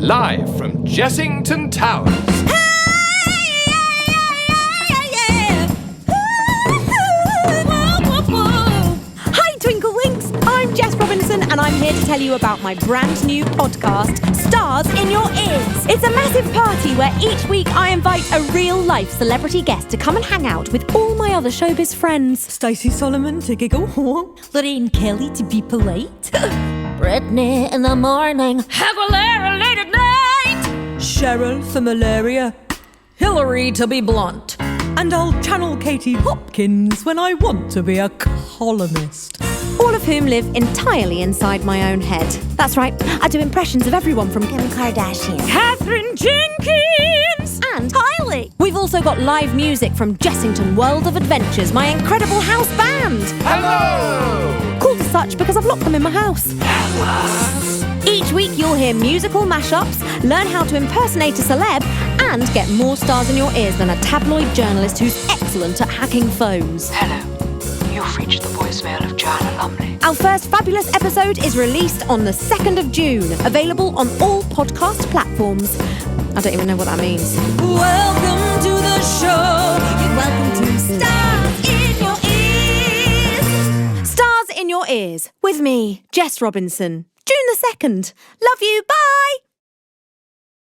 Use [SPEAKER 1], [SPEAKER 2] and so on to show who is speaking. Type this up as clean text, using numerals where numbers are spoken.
[SPEAKER 1] live from Jessington Towers.
[SPEAKER 2] Hi, Twinklewinks! I'm Jess Robinson, and I'm here to tell you about my brand new podcast, Stars in Your Ears. It's a massive party where each week I invite a real-life celebrity guest to come and hang out with all my other showbiz friends. Stacey Solomon to giggle, Lorraine Kelly to be polite, Britney in the morning, Aguilera late at night, Cheryl for malaria, Hillary to be blunt, and I'll channel Katie Hopkins when I want to be a columnist. All of whom live entirely inside my own head. That's right, I do impressions of everyone from Kim Kardashian, Catherine Jenkins, and Kylie. We've also got live music from Jessington World of Adventures, my incredible house band.
[SPEAKER 1] Hello!
[SPEAKER 2] Called as such because I've locked them in my house. Each week you'll hear musical mashups, learn how to impersonate a celeb, and get more stars in your ears than a tabloid journalist who's excellent at hacking phones.
[SPEAKER 3] Hello. You've reached the voicemail of Joanna Lumley.
[SPEAKER 2] Our first fabulous episode is released on the 2nd of June, available on all podcast platforms. I don't even know what that means. Welcome to the show. You're welcome to Stars in Your Ears. Stars in Your Ears, with me, Jess Robinson. June the 2nd. Love you, bye!